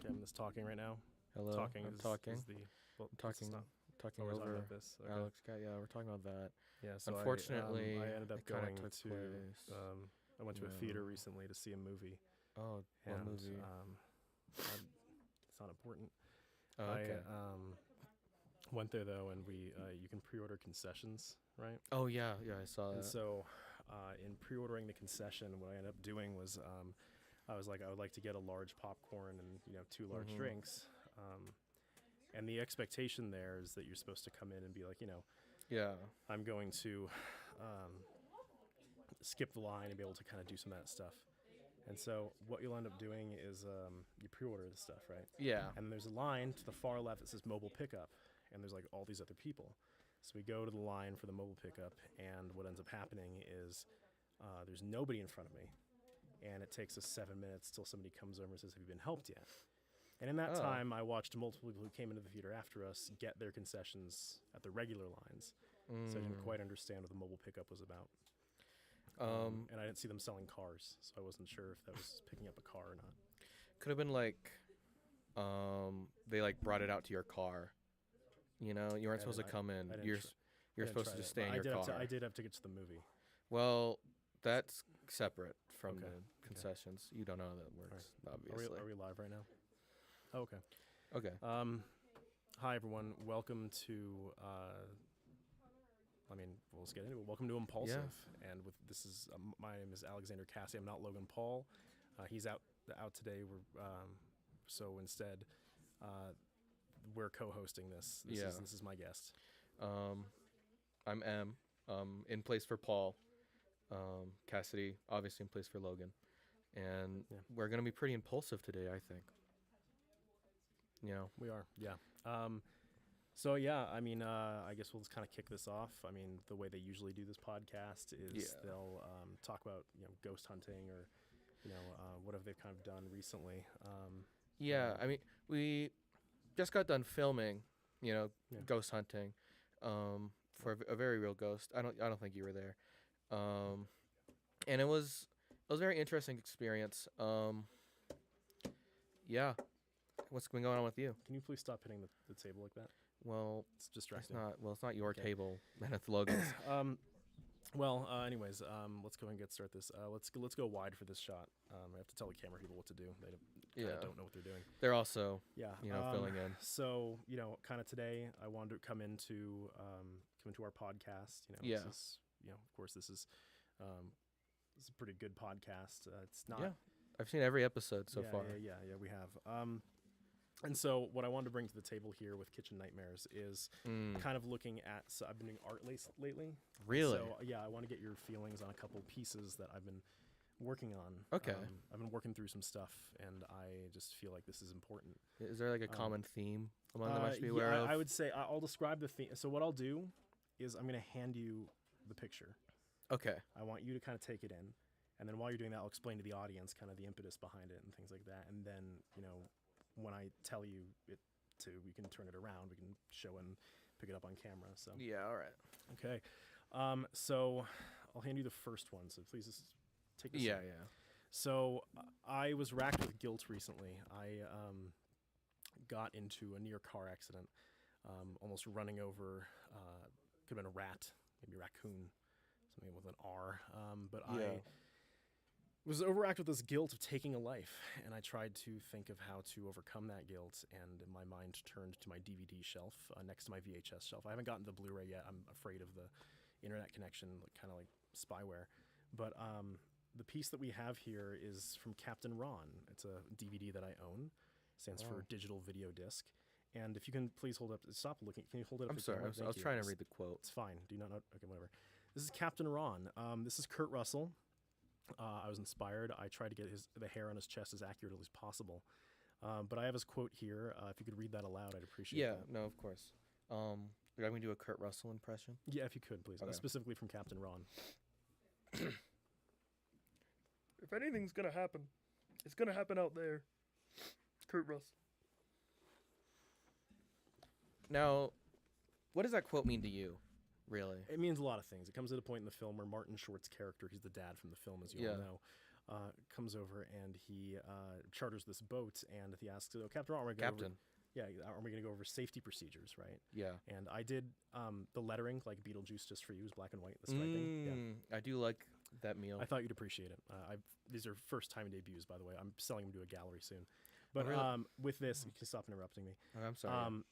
Okay, I'm just talking right now. Hello, Talking I'm is, talking. Is the well, I'm talking, Oh, we're talking over about this. Okay. Alex. Yeah, we're talking about that. Yeah. So Unfortunately, I ended up it kind of going took to. place. I went to a theater recently to see a movie, Oh, what and movie? it's not important. Oh, okay. I went there though, and we you can pre-order concessions, right? Oh yeah, I saw And that. so, in pre-ordering the concession, what I ended up doing was, I was like, I would like to get a large popcorn and 2 large drinks. And the expectation there is that you're supposed to come in and be like, Yeah. I'm going to skip the line and be able to kind of do some of that stuff. And so what you'll end up doing is you pre-order the stuff, right? Yeah. And there's a line to the far left that says mobile pickup, and there's like all these other people. So we go to the line for the mobile pickup, and what ends up happening is there's nobody in front of me, and it takes us 7 minutes till somebody comes over and says, "Have you been helped yet?" And in that time, I watched multiple people who came into the theater after us get their concessions at the regular lines. So I didn't quite understand what the mobile pickup was about. And I didn't see them selling cars, so I wasn't sure if that was picking up a car or not. Could have been like, they like brought it out to your car. You weren't supposed to come in. You're supposed to just stay in your car. I did have tickets to the movie. Well, that's separate from Okay. the concessions. You don't know how that works, obviously. Are we live right now? Oh, okay. Okay. Hi, everyone. Welcome to, let's get into it. Welcome to Impulsive. Yeah. And my name is Alexander Casady. I'm not Logan Paul. He's out today. So instead, we're co-hosting this. This is my guest. I'm M, in place for Paul. Casady, obviously in place for Logan. And we're going to be pretty impulsive today, I think. We are, yeah. I guess we'll just kind of kick this off. I mean, the way they usually do this podcast is they'll talk about, ghost hunting or, what have they kind of done recently. I mean, we just got done filming, ghost hunting, for a very real ghost. I don't think you were there. And it was a very interesting experience. What's been going on with you? Can you please stop hitting the table like that? Well, it's distracting. It's not your table, and it's Logan's. Anyways, let's go and get started this. Let's go wide for this shot. I have to tell the camera people what to do. They don't know what they're doing. They're also filling in. So kind of today, I wanted to come into our podcast. This is, of course, this is a pretty good podcast. It's not. Yeah, I've seen every episode so far. Yeah, we have. And so what I wanted to bring to the table here with Kitchen Nightmares is kind of looking at. So I've been doing art lately. Really? So I want to get your feelings on a couple pieces that I've been working on. Okay. I've been working through some stuff, and I just feel like this is important. Is there like a common theme among them I should be aware of? I would say I'll describe the theme. So what I'll do is I'm going to hand you the picture. Okay. I want you to kind of take it in, and then while you're doing that, I'll explain to the audience kind of the impetus behind it and things like that, and then when I tell you we can turn it around, we can show and pick it up on camera. So yeah, all right. Okay. So I'll hand you the first one. So please just take this. Yeah. So I was racked with guilt recently. I got into a near car accident, almost running over. Could have been a rat, maybe a raccoon, something with an R. I was overacted with this guilt of taking a life, and I tried to think of how to overcome that guilt, and my mind turned to my DVD shelf next to my VHS shelf. I haven't gotten the Blu-ray yet. I'm afraid of the internet connection, kind of like spyware. But the piece that we have here is from Captain Ron. It's a DVD that I own. It stands for Digital Video Disc. And if you can please hold up, stop looking. Can you hold it up? I'm sorry, I was trying to read the quote. It's fine. Do you not know? Okay, whatever. This is Captain Ron. This is Kurt Russell. I was inspired. I tried to get the hair on his chest as accurate as possible. But I have his quote here. If you could read that aloud, I'd appreciate that. Yeah, no, of course. Are you going to do a Kurt Russell impression? Yeah, if you could, please. Okay. Specifically from Captain Ron. If anything's going to happen, it's going to happen out there. Kurt Russell. Now, what does that quote mean to you, really? It means a lot of things. It comes at a point in the film where Martin Short's character, he's the dad from the film, as you all know, comes over and he charters this boat, and he asks, "Oh, Captain, aren't we gonna go over, Captain. yeah, aren't we going to go over safety procedures, right?" Yeah. And I did the lettering, like Beetlejuice just for you, is black and white, the striping. Yeah. I do like that meal. I thought you'd appreciate it. These are first time debuts, by the way. I'm selling them to a gallery soon. But really? with this, you can stop interrupting me. Oh, I'm sorry.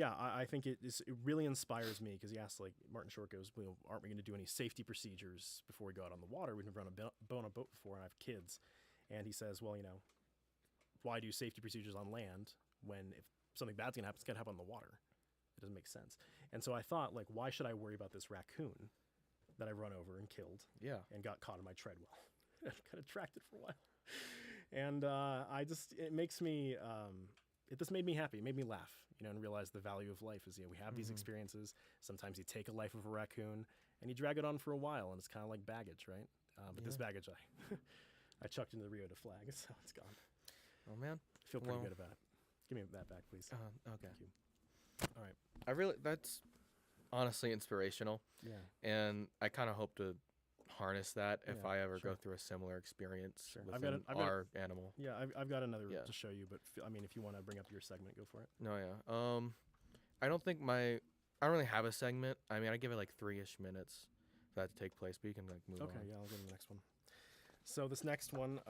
I think it really inspires me, because he asked, like, Martin Short goes, "Well, aren't we going to do any safety procedures before we go out on the water? We've never run on a boat before, and I have kids." And he says, "Well, why do safety procedures on land when if something bad's going to happen, it's going to happen on the water? It doesn't make sense." And so I thought, like, why should I worry about this raccoon that I run over and killed yeah. and got caught in my treadwell? I got attracted for a while. And it makes me, this made me happy. It made me laugh, and realize the value of life is, we have these experiences. Sometimes you take a life of a raccoon and you drag it on for a while, and it's kind of like baggage, right? But this baggage, I chucked into the Rio de Flag, so it's gone. Oh, man. I feel pretty good about it. Give me that back, please. Okay. Thank you. All right. That's honestly inspirational. Yeah. And I kind of hope to harness that if Yeah, I ever sure. go through a similar experience Sure. within our animal. Yeah, I've got another Yeah. to show you, but if you want to bring up your segment, go for it. No, yeah. I don't think I don't really have a segment. I mean, I give it like 3-ish minutes for that to take place, but you can like move on. Okay, yeah, I'll go to the next one. So this next one,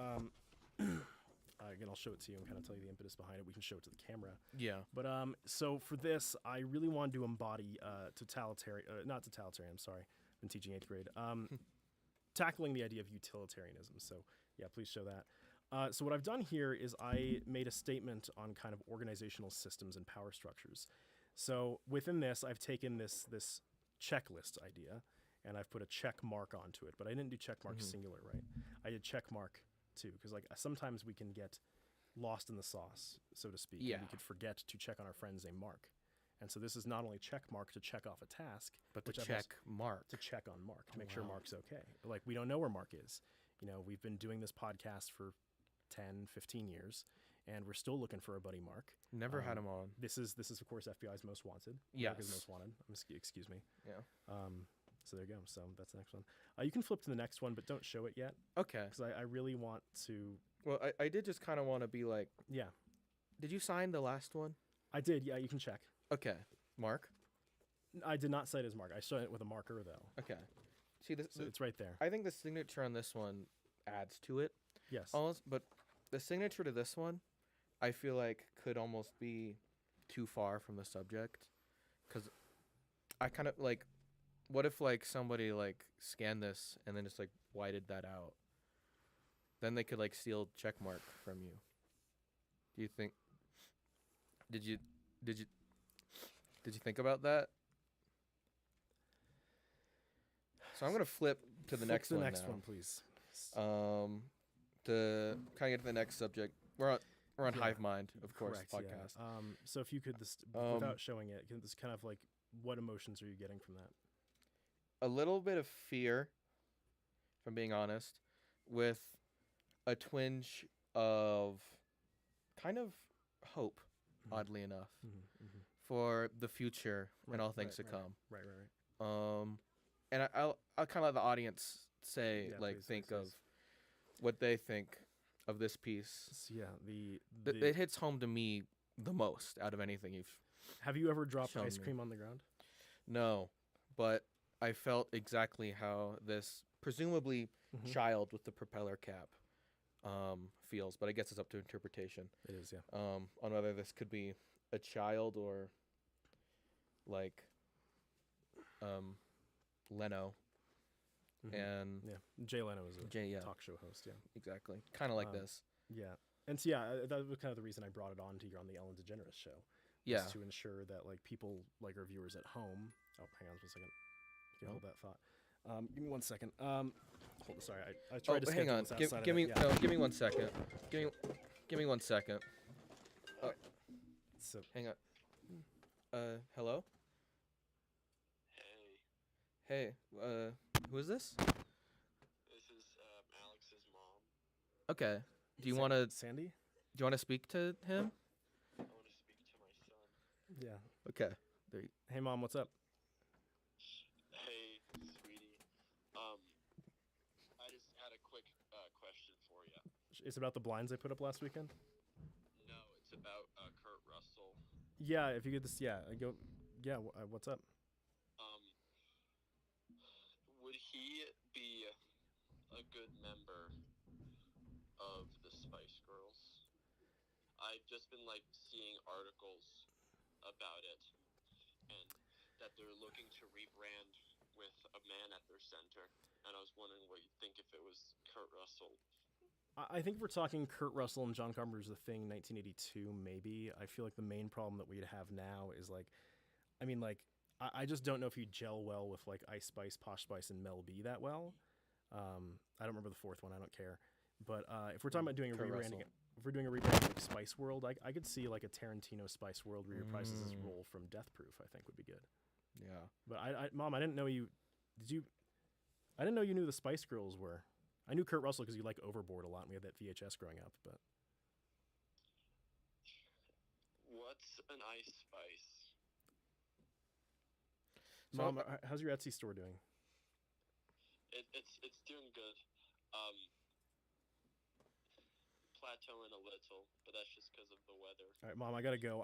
again, I'll show it to you and kind of tell you the impetus behind it. We can show it to the camera. Yeah. But so for this, I really wanted to embody not totalitarian, I'm sorry. I've been teaching 8th grade. Tackling the idea of utilitarianism. So yeah, please show that. So what I've done here is I made a statement on kind of organizational systems and power structures. So within this, I've taken this checklist idea and I've put a check mark onto it. But I didn't do check mark singular, right? I did check mark too, because like sometimes we can get lost in the sauce, so to speak. Yeah. And we could forget to check on our friends named Mark. And so this is not only check mark to check off a task, But to which I've check Mark. to check on Mark to Oh, make sure wow. Mark's okay. Like, we don't know where Mark is. We've been doing this podcast for 10, 15 years, and we're still looking for our buddy Mark. Never had him on. This is of course FBI's most wanted. Yes. America's most wanted. Excuse me. Yeah. So there you go. So that's the next one. You can flip to the next one, but don't show it yet, Okay. because I really want to. Well, I did just kind of want to be like, Yeah, did you sign the last one? I did. Yeah, you can check. Okay. Mark? I did not cite it as Mark. I showed it with a marker though. Okay. See, this, So it's right there. I think the signature on this one adds to it. Yes. Almost, but the signature to this one, I feel like could almost be too far from the subject, because I kind of like, what if like somebody like scanned this and then just like whited that out? Then they could like steal checkmark from you. Do you think? Did you think about that? So I'm gonna flip to the next one. The next now. one, please. To kind of get to the next subject, we're on Yeah. Hive Mind, of course, Correct, podcast. Yeah. So if you could, without showing it, this kind of like, what emotions are you getting from that? A little bit of fear, if I'm being honest, with a twinge of kind of hope, oddly enough, for the future and all things to come. Right. And I'll kind of let the audience say, Yeah, like, please, think please. of what they think of this piece. So, yeah, It hits home to me the most out of anything you've. Have you ever dropped shown ice me. cream on the ground? No, but I felt exactly how this presumably child with the propeller cap feels, but I guess it's up to interpretation. It is, yeah. On whether this could be a child or like Leno and Yeah, Jay Leno is a Jay, yeah, talk show host, yeah. exactly, kind of like this. Yeah. And so, yeah, that was kind of the reason I brought it on to you on the Ellen DeGeneres show. Yeah, To ensure that, like, people, like our viewers at home. Oh, hang on just a second. You can hold that thought. Give me 1 second. Sorry, I tried to hang schedule on. this outside Give of me it. Yeah. give me 1 second. Give me 1 second. So, Hang on. Hello. Hey. Who is this? This is Alex's mom. Okay. Do you want to Sandy? speak to him? I want to speak to my son. Yeah. Okay. Hey, Mom, what's up? Hey, sweetie. I just had a quick watch? It's about the blinds I put up last weekend. No, it's about Kurt Russell. Yeah, if you get this, yeah, go. Yeah, what's up? Would he be a good member of the Spice Girls? I've just been like seeing articles about it, and that they're looking to rebrand with a man at their center. And I was wondering what you'd think if it was Kurt Russell. I think if we're talking Kurt Russell and John Carpenter's The Thing, 1982, maybe. I feel like the main problem that we'd have now is like, I mean, like, I just don't know if you gel well with like Ice Spice, Posh Spice, and Mel B that well. I don't remember the fourth one. I don't care. But if we're talking about doing a Kurt rebranding, Russell. if we're doing a rebranding like Spice World, I could see like a Tarantino Spice World where he reprises his role from Death Proof. I think would be good. Yeah. But Mom, I didn't know you. Did you? I didn't know you knew the Spice Girls were. I knew Kurt Russell because you like Overboard a lot, and we had that VHS growing up. But What's an Ice Spice? So- Mom, how's your Etsy store doing? It's doing good. Plateauing a little, but that's just because of the weather. All right, Mom, I gotta go.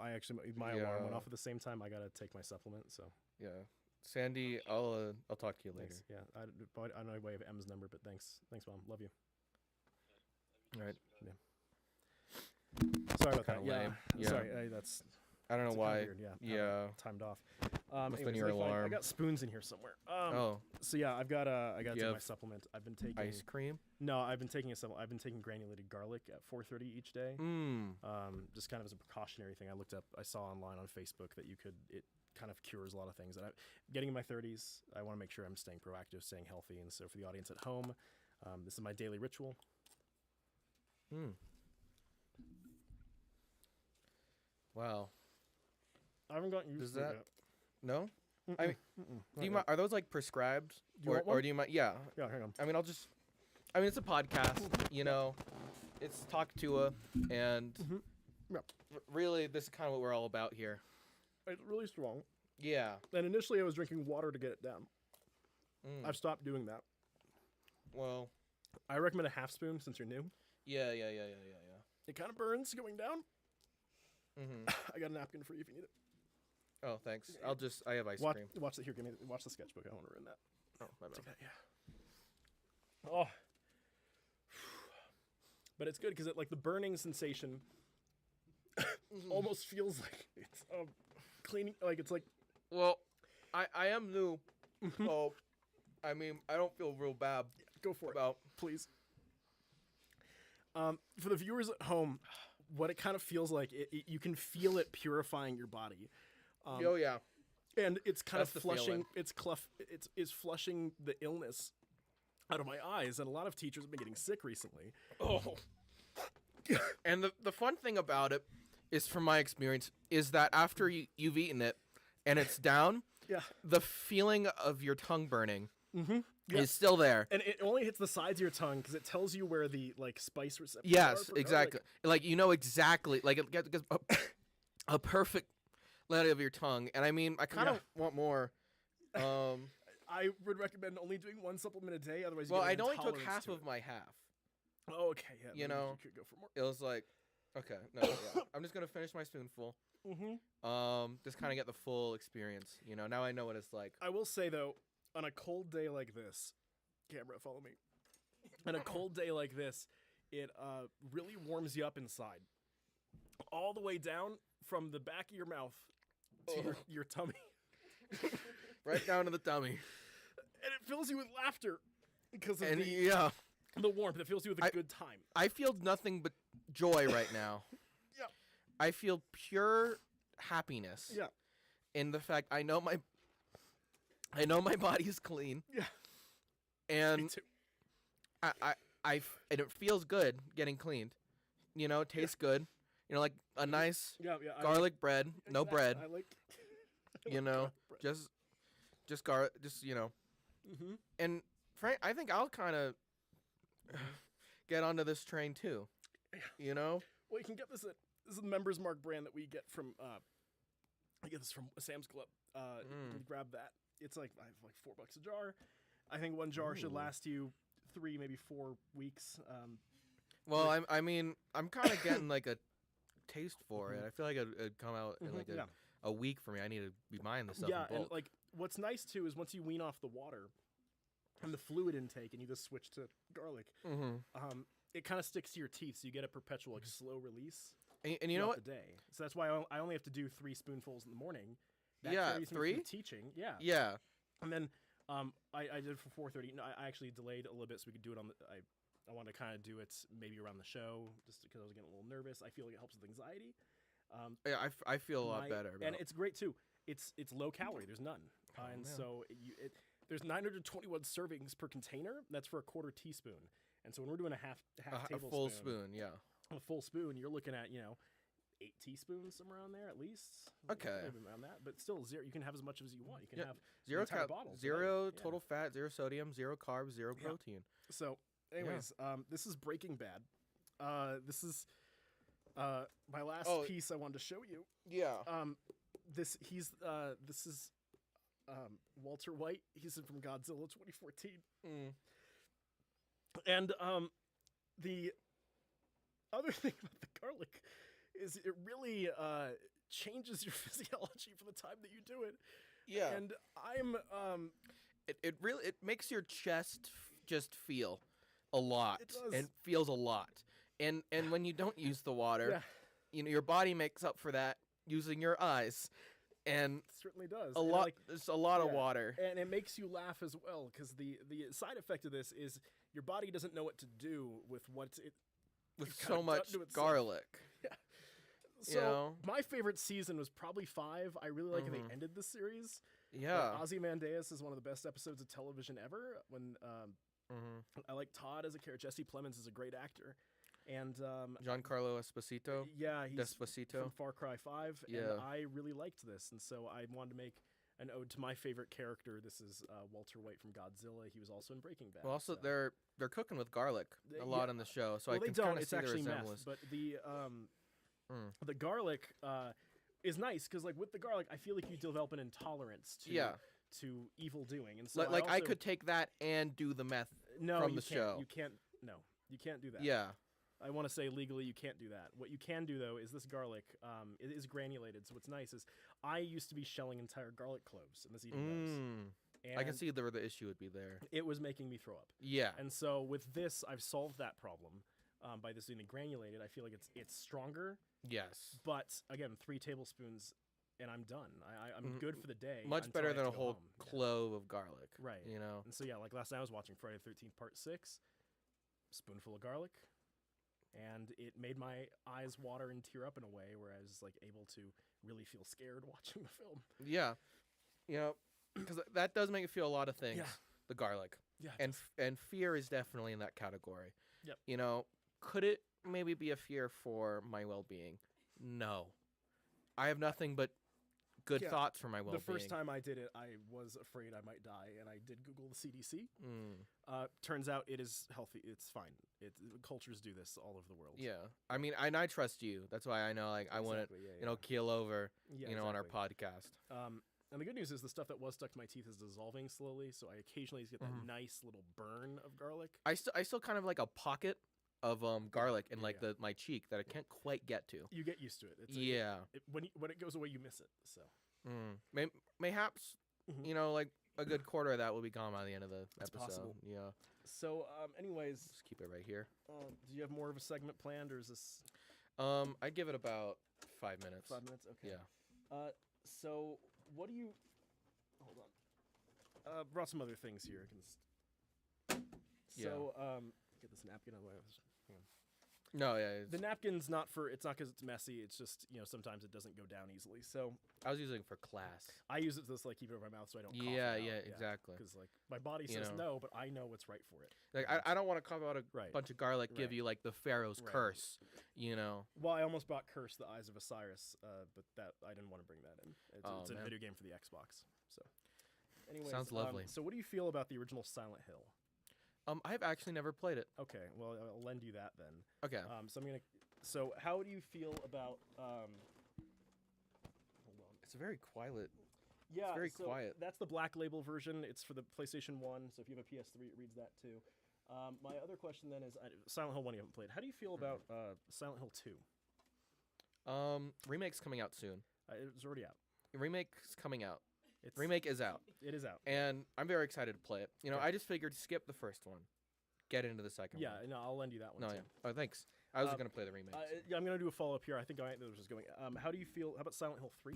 My alarm went Yeah. off at the same time. I gotta take my supplement. So Yeah. Sandy, I'll talk to you later. thanks. Yeah, I don't know why I have M's number, but thanks, Mom. Love you. All right. Sorry about Kinda that. Yeah, lame. Yeah. sorry. That's I don't know kinda why. weird. Yeah, Yeah. timed off. Must've been Anyways, your let me find- I alarm. got spoons in here somewhere. Oh, So yeah, I got to You take my have supplement. I've been taking ice cream. No, I've been taking I've been taking granulated garlic at 4:30 each day. Just kind of as a precautionary thing. I saw online on Facebook that it kind of cures a lot of things. And I'm getting in my 30s. I want to make sure I'm staying proactive, staying healthy. And so for the audience at home, this is my daily ritual. Wow. I haven't gotten used Does to it that- yet. No? Mm-mm, I mean, mm-mm, Do not you yet. are those like prescribed? Do you want or one? do you mind? Yeah. Yeah, hang on. I mean, it's a podcast, you know. It's Talk to and Yeah. really, this is kind of what we're all about here. It's really strong. Yeah. And initially, I was drinking water to get it down. Mm. I've stopped doing that. Well, I recommend a half spoon since you're new. yeah. It kind of burns going down. Mm-hmm. I got a napkin for you if you need it. Oh, thanks. I have ice Watch, cream. watch the here. Watch the sketchbook. I don't want to ruin that. Oh, my bad. Take that, yeah. Oh. But it's good because like the burning sensation almost feels like it's cleaning. Like it's like Well, I am new, so I mean, I don't feel real bad go for it, about. please. For the viewers at home, what it kind of feels like, you can feel it purifying your body. Oh yeah. And it's kind That's of the flushing. feeling. It's flushing the illness out of my eyes, and a lot of teachers have been getting sick recently. Oh. And the fun thing about it is, from my experience, is that after you've eaten it and it's down, Yeah. the feeling of your tongue burning Yeah. is still there. And it only hits the sides of your tongue because it tells you where the like spice receptors are Yes, for garlic. exactly. Like you know exactly, like it gets a perfect layer of your tongue. And I mean, I kind of want more. I would recommend only doing one supplement a day, otherwise. Well, you I get an only took intolerance half to of it. my half. Oh, okay, yeah. You maybe know, you could go for more. It was like, okay, no, yeah. I'm just gonna finish my spoonful. Just kind of get the full experience. You know, now I know what it's like. I will say though, on a cold day like this, camera, follow me. On a cold day like this, it really warms you up inside, all the way down from the back of your mouth to your tummy, Right down to the tummy. and it fills you with laughter because of And the warmth. It fills you with a good time. I feel nothing but joy right now. Yeah. I feel pure happiness. Yeah. In the fact I know my body is clean. Yeah. Me And too. and it feels good getting cleaned. You know, it tastes good. You know, like a nice Yeah. garlic bread, no bread. I like. You know, just you know. And Frank, I think I'll kind of get onto this train too. You know. Well, you can get this is the Members Mark brand that we get from. I get this from Sam's Club. You can grab that. It's like $4 a jar. I think one jar should last you 3, maybe 4 weeks. Well, I mean, I'm kind of getting like a taste for it. I feel like it'd come out in like Yeah. a week for me. I need to be buying this stuff Yeah, in and bulk. like what's nice too is once you wean off the water and the fluid intake, and you just switch to garlic, it kind of sticks to your teeth, so you get a perpetual like slow release. And you know throughout what? The day. So that's why I only have to do 3 spoonfuls in the morning. That Yeah, carries me 3? through teaching. Yeah. Yeah. And then I did it for 4:30. No, I actually delayed a little bit so we could do it on the. I wanted to kind of do it maybe around the show, just because I was getting a little nervous. I feel like it helps with anxiety. Yeah, I feel a lot better. And about- it's great too. It's low calorie. There's none, and man. so there's 921 servings per container. That's for a quarter teaspoon. And so when we're doing a half a tablespoon, full spoon. Yeah. a full spoon, you're looking at 8 teaspoons somewhere around there at least. Okay. Maybe around that, but still zero. You can have as much as you want. You can Yeah, have Zero entire cal- bottle today. zero Yeah. total fat, 0 sodium, 0 carbs, 0 Yeah. protein. So, anyways, this is Breaking Bad. This is my last Oh. piece I wanted to show you. Yeah. This is Walter White. He's from Godzilla 2014. And the other thing about the garlic is it really changes your physiology for the time that you do it. Yeah. And I'm It really makes your chest just feel a lot. It does. And feels a lot. And when you don't use the water, yeah, your body makes up for that using your eyes. And it certainly does. a And, lot like, there's a lot of yeah. water. and it makes you laugh as well because the side effect of this is your body doesn't know what to do with what it With you've so kinda much done to itself. garlic. So know? my favorite season was probably 5. I really like how Mhm. they ended the series. Yeah. Ozymandias is one of the best episodes of television ever. When I like Todd as a character. Jesse Plemons is a great actor, and Giancarlo Esposito. yeah, he's Despacito. from Far Cry 5, and Yeah. I really liked this, and so I wanted to make an ode to my favorite character. This is Walter White from Godzilla. He was also in Breaking Bad. Well, also so. they're cooking with garlic They- a lot yeah. in the show, so well, I they can don't. kind of It's see the actually resemblance. meth, but Mm. the garlic is nice because like with the garlic, I feel like you develop an intolerance to Yeah. to evil doing, and so Like I also- could take that and do the meth. no, from you the can't. show. You can't. No, you can't do that. Yeah. I want to say legally you can't do that. What you can do though is this garlic. It is granulated, so what's nice is I used to be shelling entire garlic cloves and this eating those. And I can see the issue would be there. it was making me throw up. Yeah. And so with this, I've solved that problem by this being granulated. I feel like it's stronger, Yes. but again, 3 tablespoons and I'm done. I'm good for the day. Much until better I have than to a go whole home. Yeah. clove of garlic. Right. You know. And so yeah, like last night I was watching Friday the 13th Part 6, spoonful of garlic, and it made my eyes water and tear up in a way where I was like able to really feel scared watching the film. Yeah. You know, because that does make you feel a lot of things. Yeah. The garlic. Yeah. And fear is definitely in that category. Yep. You know, could it maybe be a fear for my well-being? No. I have nothing but good Yeah. thoughts for my well-being. The first time I did it, I was afraid I might die, and I did Google the CDC. Turns out it is healthy. It's fine. Cultures do this all over the world. Yeah. I mean, and I trust you. That's why I know, like, I wouldn't, Exactly, yeah, you know, yeah. keel over, Yeah, on our exactly. podcast. And the good news is the stuff that was stuck to my teeth is dissolving slowly, so I occasionally get that Mhm. nice little burn of garlic. I still kind of like a pocket of garlic in Yeah, like yeah. my cheek that I can't quite get to. You get used to it. Yeah. When it goes away, you miss it. So Mayhaps, Mhm. like a good quarter of that will be gone by the end of the It's episode. possible. Yeah. So anyways, Just keep it right here. do you have more of a segment planned, or is this I'd give it about 5 minutes. 5 minutes? Okay. Yeah. So what do you? Hold on. Brought some other things here. So get this napkin out of the way. Hang on. No, yeah. The napkin's not for. It's not because it's messy. It's just sometimes it doesn't go down easily. So I was using it for class. I use it to just like keep it over my mouth so I don't. Cough Yeah, it out. yeah, exactly. Because like my body You says know. no, but I know what's right for it. Like I don't want to cough out a Right. bunch of garlic, give Right. you like the Pharaoh's Right. curse, you know. Well, I almost bought Curse: The Eyes of Osiris, but that I didn't want to bring that in. It's a man. video game for the Xbox. So, anyways, Sounds lovely. So, what do you feel about the original Silent Hill? I've actually never played it. Okay, well, I'll lend you that then. Okay. So I'm gonna. So, how do you feel about? Hold on. It's very quiet. Yeah, very so quiet. That's the Black Label version. It's for the PlayStation 1. So if you have a PS3, it reads that too. My other question then is Silent Hill 1 you haven't played. How do you feel about Silent Hill 2? Remake's coming out soon. It's already out. Remake's coming out. It's, Remake is out, It is out. and I'm very excited to play it. You know, Okay. I just figured skip the first one, get into the second Yeah, one. no, I'll lend you that one No, too. yeah. Oh, thanks. I was Uh, gonna play the remake. Yeah, I'm gonna do a follow up here. I think I was just going. How do you feel? How about Silent Hill 3?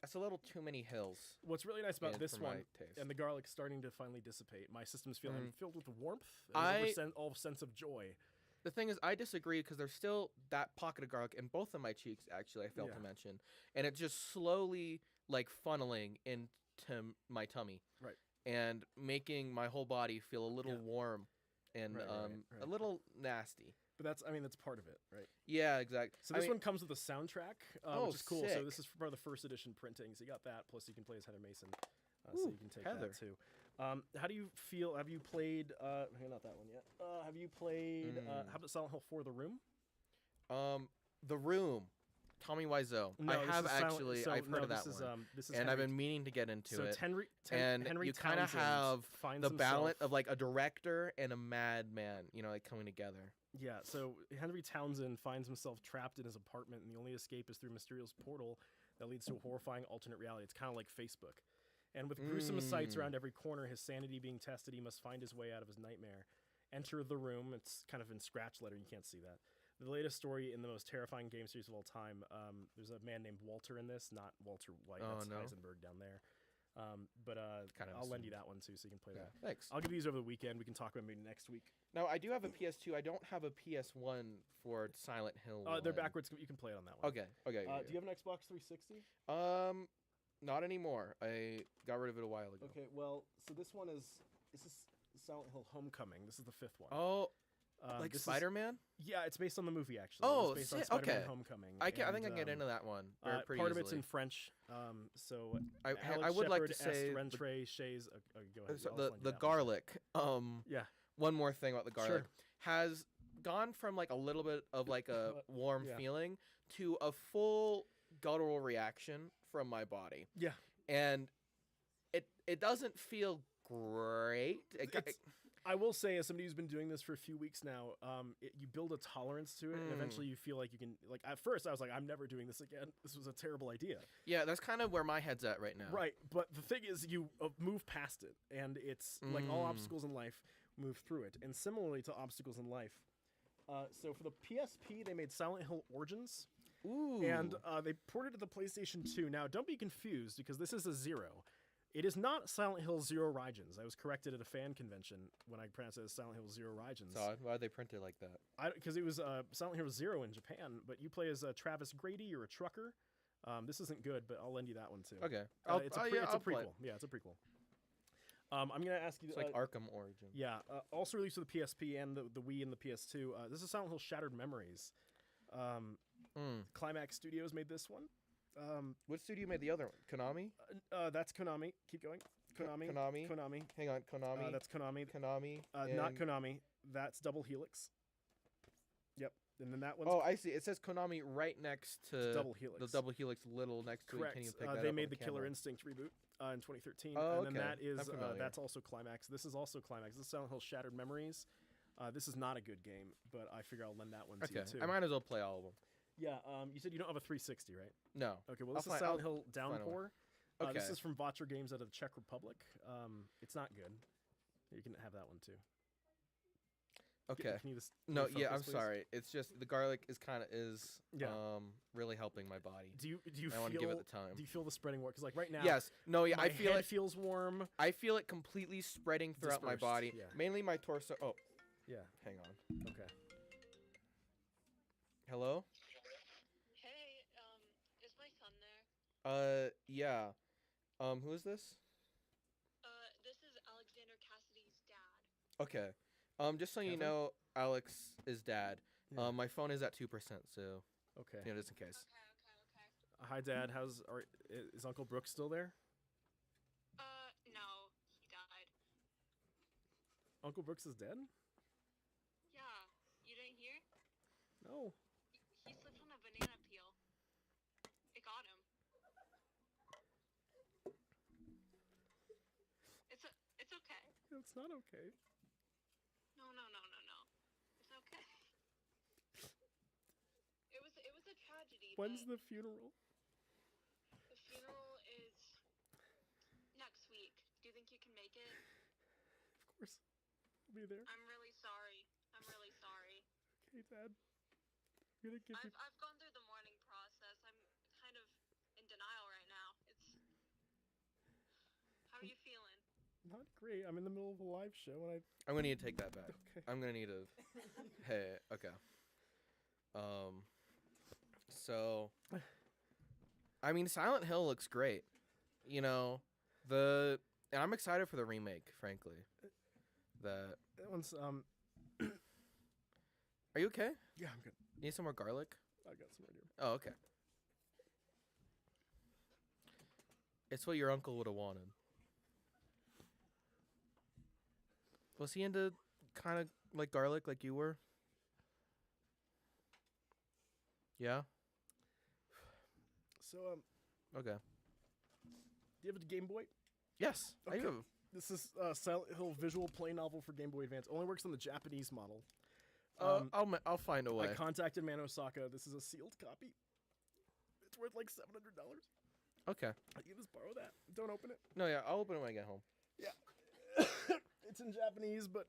That's a little too many hills. What's really nice about Yeah, this for one, my taste. and the garlic's starting to finally dissipate. My system's feeling filled with warmth. And all sense of joy. The thing is, I disagree because there's still that pocket of garlic in both of my cheeks. Actually, I failed to Yeah. mention, and it's just slowly like funneling into my tummy, Right. and making my whole body feel a little Yeah. warm and Right, a right. little nasty. But that's part of it, right? Yeah, exactly. So this one comes with a soundtrack, which is cool. So sick. this is part of the first edition printing. So you got that. Plus you can play as Heather Mason. So Ooh, you can take Heather. that too. How do you feel? Have you played? Not that one yet. Have you played? How about Silent Hill 4: The Room? The Room, Tommy Wiseau. No, I this have is actually. I've heard of that this one, is, this is and Henry, I've been meaning to get into so it. Henry, and Henry you kind of Townsend have finds the balance himself- of like a director and a madman, you know, like coming together. Yeah, so Henry Townsend finds himself trapped in his apartment, and the only escape is through a mysterious portal that leads to a horrifying alternate reality. It's kind of like Facebook. And with gruesome sights around every corner, his sanity being tested, he must find his way out of his nightmare. Enter the Room. It's kind of in scratch letter. You can't see that. The latest story in the most terrifying game series of all time. There's a man named Walter in this, not Walter White. Oh, That's no. Heisenberg down there. Kind of I'll lend you assumed. that one too, so you can play Yeah, that. thanks. I'll give you these over the weekend. We can talk about maybe next week. Now I do have a PS2. I don't have a PS1 for Silent Hill. They're 1. backwards. You can play it on that one. Okay. Okay. Do you have an Xbox 360? Not anymore. I got rid of it a while ago. Okay, well, so this is Silent Hill Homecoming. This is the 5th one. Oh, like this is- Spider-Man? Yeah, it's based on the movie actually. Oh, it's based on sick, Spider-Man okay. Homecoming. I think I can and, get into that one. Very pretty part of it's in easily. French. So I Alex would like Shepard, to say Est Rentre, Shays. Go ahead. so I'll the lend you that one. garlic. Yeah. One more thing about the garlic Sure. has gone from like a little bit of like a warm Yeah. feeling to a full guttural reaction from my body, Yeah. and it doesn't feel great. I will say, as somebody who's been doing this for a few weeks now, you build a tolerance to it, and eventually you feel like you can. Like at first, I was like, I'm never doing this again. This was a terrible idea. Yeah, that's kind of where my head's at right now. Right, but the thing is, you move past it, and it's like all obstacles in life, move through it. And similarly to obstacles in life, so for the PSP, they made Silent Hill Origins, Ooh. and they ported it to the PlayStation 2. Now, don't be confused, because this is a Zero. It is not Silent Hill Zero Origins. I was corrected at a fan convention when I pronounced it as Silent Hill Zero Origins. So why'd they print it like that? Because it was Silent Hill Zero in Japan, but you play as Travis Grady. You're a trucker. This isn't good, but I'll lend you that one too. Okay. It's I'll a play prequel. it. Yeah, it's a prequel. I'm gonna ask you. It's like Arkham Origin. Yeah. Also released for the PSP and the Wii and the PS2. This is Silent Hill Shattered Memories. Climax Studios made this one. What studio made the other one? Konami? That's Konami. Keep going. Konami. Konami? Hang on, Konami. That's Konami. Konami. Not and- Konami. That's Double Helix. Yep. And then that one's Oh, I see. It says Konami right next to Double Helix. the Double Helix little next to Correct. it. Can you pick that They up made on the Killer camera? Instinct reboot in 2013, Oh, and then okay. that is I'm familiar. that's also Climax. This is also Climax. This is Silent Hill Shattered Memories. This is not a good game, but I figure I'll lend that one to Okay. you too. I might as well play all of them. Yeah. You said you don't have a 360, right? No. Okay. Well, I'll this is find- Silent I'll Hill find one. Downpour. This Okay. is from Votcher Games out of the Czech Republic. It's not good. You can have that one too. Okay. Can you just No, focus, yeah, I'm please? sorry. It's just the garlic is Yeah. really helping my body. Do you I want to feel give it the time. do you feel the spreading warmth? Because like right now, Yes. No, yeah, my I feel head it. feels warm. I feel it completely spreading throughout my Dispersed, body, yeah. mainly my torso. Oh, Yeah. hang on. Okay. Hello? Hey, is my son there? Yeah. Who is this? This is Alexander Cassidy's dad. Okay. Just so you Kevin? know, Alex is dad. Yeah. My phone is at 2%, so Okay. you know, just in case. Okay. Hi, Dad. Is Uncle Brooks still there? No, he died. Uncle Brooks is dead? Yeah, you didn't hear? No. He slipped on a banana peel. It got him. It's okay. It's not okay. When's but the funeral? the funeral is next week. Do you think you can make it? Of course. I'll be there. I'm really sorry. I'm really sorry. Okay, Dad. I'm gonna give you... I've gone through the mourning process. I'm kind of in denial right now. How are you feeling? Not great. I'm in the middle of a live show and I'm gonna need to take that back. Okay. I'm gonna need to. Hey, okay. So, I mean, Silent Hill looks great. You know, and I'm excited for the remake. Frankly, That one's Are you okay? yeah, I'm good. You need some more garlic? I got some right here. Oh, okay. It's what your uncle would have wanted. Was he into kind of like garlic like you were? Yeah? So Okay. do you have a Game Boy? Yes, I Okay. do. This is Silent Hill visual play novel for Game Boy Advance. Only works on the Japanese model. I'll find a way. I contacted Man Osaka. This is a sealed copy. It's worth like $700. Okay. You just borrow that. Don't open it. No, yeah, I'll open it when I get home. Yeah. It's in Japanese, but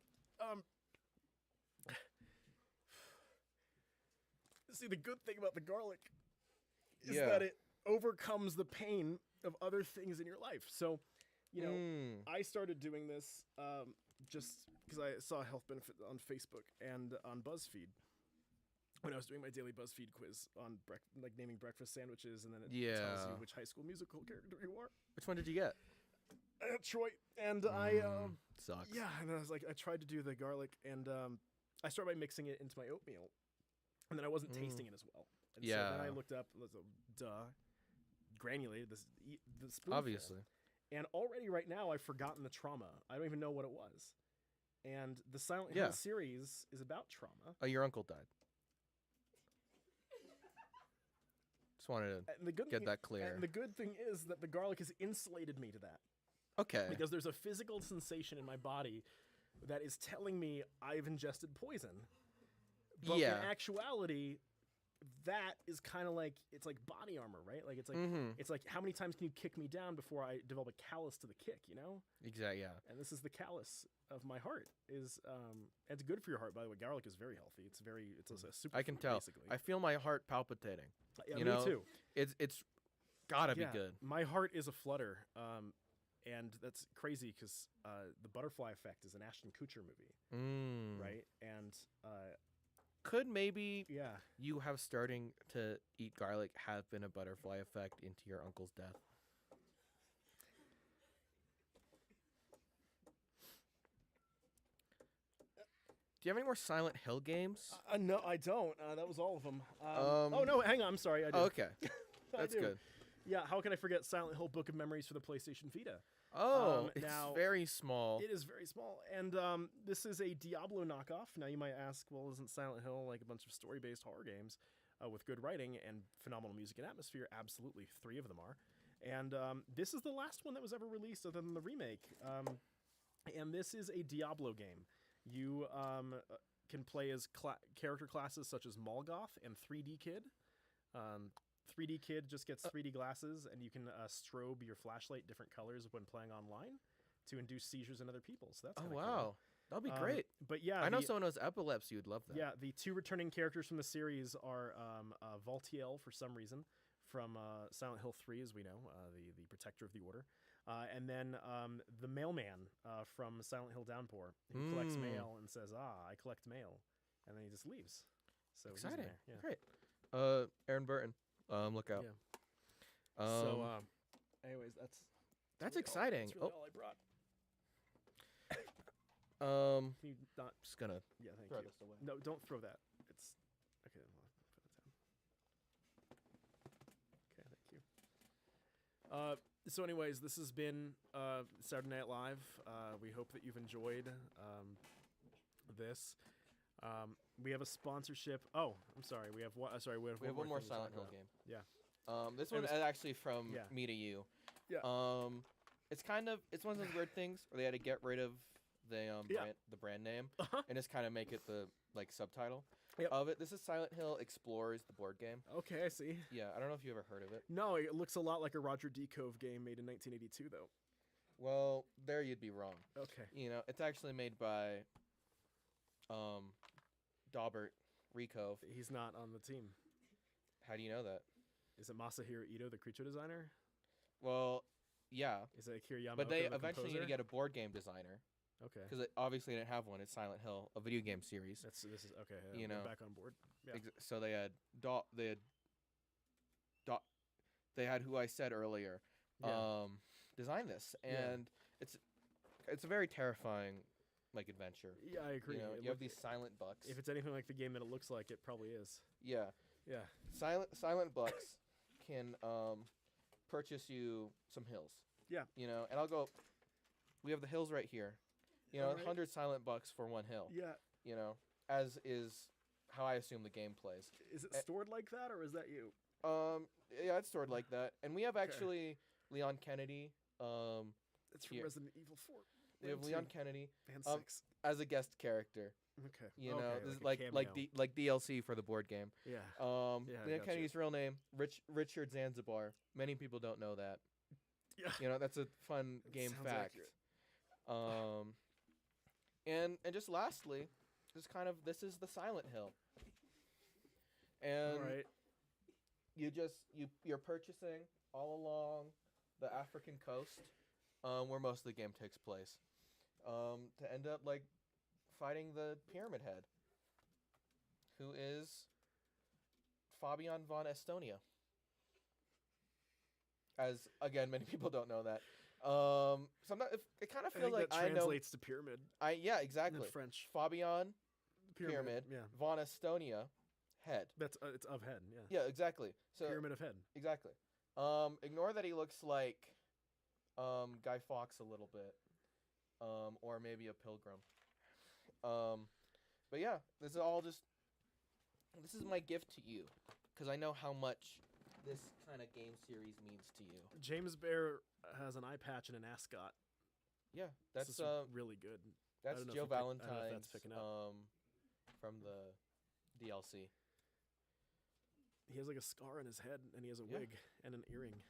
see, the good thing about the garlic is Yeah. that it overcomes the pain of other things in your life. So, you know, I started doing this just because I saw a health benefit on Facebook and on BuzzFeed when I was doing my daily BuzzFeed quiz on like naming breakfast sandwiches, and then it tells you Yeah. which High School Musical character you are. Which one did you get? Troy, and Sucks. yeah, and I was like, I tried to do the garlic, and I started by mixing it into my oatmeal, and then I wasn't tasting it as well. And so then I Yeah. looked up, granulated the spoonful. Obviously. And already right now I've forgotten the trauma. I don't even know what it was. And the Silent Hill Yeah. series is about trauma. Oh, your uncle died. Just wanted to And the good get thing, that clear. And the good thing is that the garlic has insulated me to that. Okay. Because there's a physical sensation in my body that is telling me I've ingested poison. But Yeah. in actuality, that is kind of like, it's like body armor, right? Like it's like how many times can you kick me down before I develop a callus to the kick, you know? Exactly. Yeah. And this is the callus of my heart. It's good for your heart, by the way. Garlic is very healthy. It's a super. I can tell. Basically. I feel my heart palpitating. Yeah, you me know, too. It's gotta be Yeah, good. My heart is a flutter, and that's crazy because the Butterfly Effect is an Ashton Kutcher movie, right? And Could maybe yeah, you have starting to eat garlic have been a butterfly effect into your uncle's death? Do you have any more Silent Hill games? no, I don't. That was all of them. Um, oh no, hang on. I'm sorry. I do. Oh, okay. I That's do. good. Yeah, how can I forget Silent Hill Book of Memories for the PlayStation Vita? Oh, it's now- very small. It is very small, and this is a Diablo knockoff. Now you might ask, well, isn't Silent Hill like a bunch of story-based horror games with good writing and phenomenal music and atmosphere? Absolutely, 3 of them are. And this is the last one that was ever released other than the remake. And this is a Diablo game. You can play as character classes such as Molgoth and 3D Kid. 3D Kid just gets 3D glasses, and you can strobe your flashlight different colors when playing online to induce seizures in other people. So that's Oh kinda wow, cool. that'll be great. But yeah, I know someone who has epilepsy who'd love that. Yeah, the 2 returning characters from the series are Valtiel for some reason from Silent Hill 3, as we know, the protector of the order, and then the mailman from Silent Hill Downpour, who collects mail and says, "I collect mail," and then he just leaves. So he's in Exciting. there, yeah. Great. Aaron Burton. Look out. Yeah. Anyways, That's really exciting. That's really all I brought. Oh. Can you not? Just gonna Yeah, thank throw you. this away. No, don't throw that. It's okay. I'll put it down. Okay, thank you. So, anyways, this has been Saturday Night Live. We hope that you've enjoyed this. We have a sponsorship. Oh, I'm sorry. We have one. Sorry, we have one more thing to talk Silent Hill about. game. Yeah. This And one it's- is actually from Yeah. me to you. Yeah. It's one of those weird things where they had to get rid of the Yeah. brand name Uh-huh. and just kind of make it the like subtitle. Yep. of it. This is Silent Hill Explorers, the board game. Okay, I see. Yeah, I don't know if you ever heard of it. No, it looks a lot like a Roger D. Cove game made in 1982, though. Well, there you'd be wrong. Okay. You know, it's actually made by Daubert Recove. He's not on the team. How do you know that? Is it Masahiro Ito, the creature designer? Well, yeah, Is it Akira Yamaoka, but they the eventually need to composer? get a board game designer Okay. because obviously they didn't have one. It's Silent Hill, a video game series. This is okay. Yeah, You we're know. back on board. Yeah. So they had they had who I said earlier Yeah. design this, Yeah. and it's a very terrifying like adventure. Yeah, I agree. You know, It you have look- these silent bucks. If it's anything like the game that it looks like, it probably is. Yeah, Yeah. silent bucks can purchase you some hills. Yeah. You know, and I'll go. We have the hills right here. You know, Alright. 100 silent bucks for one hill. Yeah. You know, as is how I assume the game plays. Is it Eh. stored like that, or is that you? Yeah, it's stored like that. And we have Okay. actually Leon Kennedy. It's from Here. Resident Evil 4. We have and Leon 2, Kennedy and um, 6. as a guest character. Okay. You know, Okay, this is a like cameo. like DLC for the board game. Yeah. Yeah, I Leon gotcha. Kennedy's real name, Richard Zanzibar. Many people don't know that. Yeah. You know, that's a fun That game sounds fact. accurate. And just lastly, this is the Silent Hill. And All right. you're purchasing all along the African coast, where most of the game takes place, to end up like fighting the Pyramid Head, who is Fabian von Estonia. As again, many people don't know that. Sometimes it kind of I feels think like that I know. translates to pyramid Yeah, in exactly. French. Fabian Pyramid, Yeah. von Estonia, head. That's it's of head. Yeah. Yeah, exactly. So Pyramid of head. exactly. Ignore that he looks like Guy Fawkes a little bit, or maybe a pilgrim. But yeah, this is my gift to you, because I know how much this kind of game series means to you. James Bear has an eye patch and an ascot. Yeah, This that's is really good. that's don't know if Joe you pick- I don't know if Valentine's that's picking up. from the DLC. He has like a scar on his head, and he has a Yeah. wig and an earring.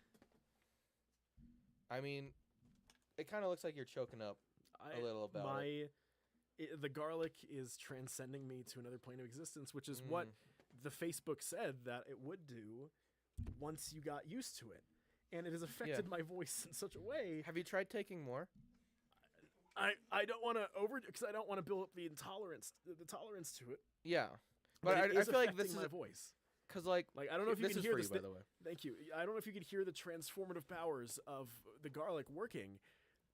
I mean, it kind of looks like you're choking up a little about it. The garlic is transcending me to another plane of existence, which is what the Facebook said that it would do once you got used to it, and it has affected my voice in such a way. Have you tried taking more? I don't want to because I don't want to build up the tolerance to it. Yeah, But, but it I is feel like affecting this my is voice. because like Like I don't know if you this can is hear for this. you, by the way. Thank you. I don't know if you could hear the transformative powers of the garlic working.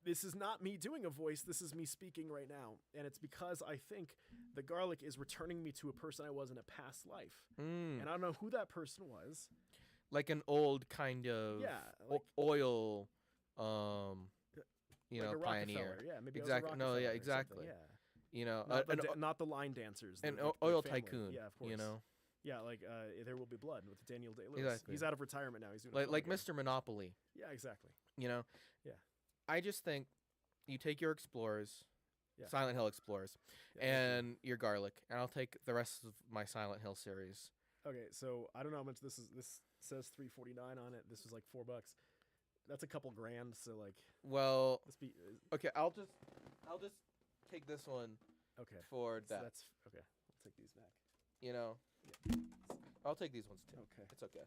This is not me doing a voice. This is me speaking right now, and it's because I think the garlic is returning me to a person I was in a past life, and I don't know who that person was. Like an old kind of Yeah, like- oil, you like know, a pioneer. Rockefeller. Yeah, maybe Exactly. I was a No, yeah, Rockefeller or something, exactly. Yeah, You know, not the line dancers. an the oil family. tycoon. Yeah, of course. You know, Yeah, like There Will Be Blood with Daniel Day-Lewis. Exactly. He's out of retirement now. He's doing a like film like again. Mr. Monopoly. Yeah, exactly. You know. Yeah. I just think you take your explorers, Yeah. Silent Hill explorers, Yeah, thank you. and your garlic, and I'll take the rest of my Silent Hill series. Okay, so I don't know how much this is. This says $3.49 on it. This was like $4. That's a couple grand. So like, Well, this be okay, I'll just take this one okay. for So that. that's okay. I'll take these back. You know, I'll take these ones too. Okay. It's okay.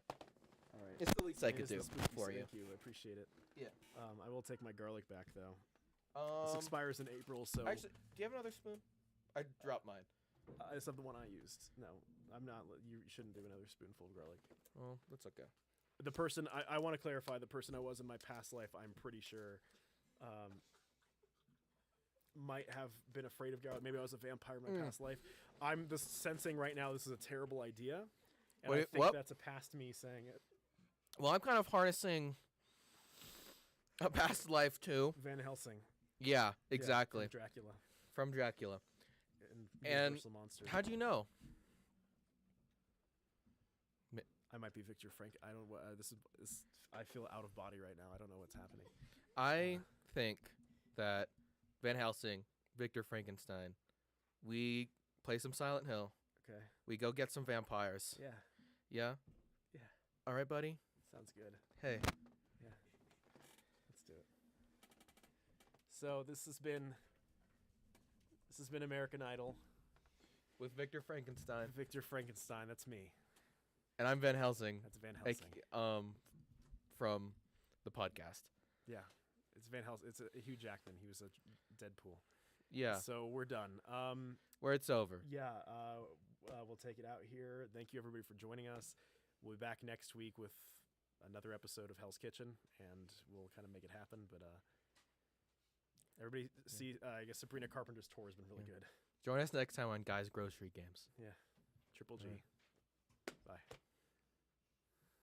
All right. It's the least I It could is the do spooky for you. Thank you. I appreciate it. Yeah. I will take my garlic back though. This Um, expires in April, so actually, do you have another spoon? I dropped mine. I just have the one I used. No, I'm not. You shouldn't do another spoonful of garlic. Well, that's okay. The person I want to clarify. The person I was in my past life, I'm pretty sure, might have been afraid of garlic. Maybe I was a vampire in my past life. I'm just sensing right now this is a terrible idea, and I Wait, think what? that's a past me saying it. Well, I'm kind of harnessing a past life too. Van Helsing. Yeah, Yeah, exactly. from Dracula From Dracula. and And Universal Monster. How'd you know? I might be Victor Frank. I don't. This. I feel out of body right now. I don't know what's happening. I think that Van Helsing, Victor Frankenstein, we play some Silent Hill, Okay. We go get some vampires. Yeah. Yeah? Yeah. All right, buddy? Sounds good. Hey. Let's do it. So this has been American Idol. With Victor Frankenstein. Victor Frankenstein. That's me. And I'm Van Helsing. That's Van Helsing. From the podcast. Yeah. It's Van Helsing. It's Hugh Jackman. He was a Deadpool. Yeah. So we're done. Where it's over. Yeah. We'll take it out here. Thank you everybody for joining us. We'll be back next week with another episode of Hell's Kitchen, and we'll kind of make it happen. But everybody see. I guess Sabrina Carpenter's tour has been really good. Join us next time on Guys Grocery Games. Yeah. Triple G. Bye.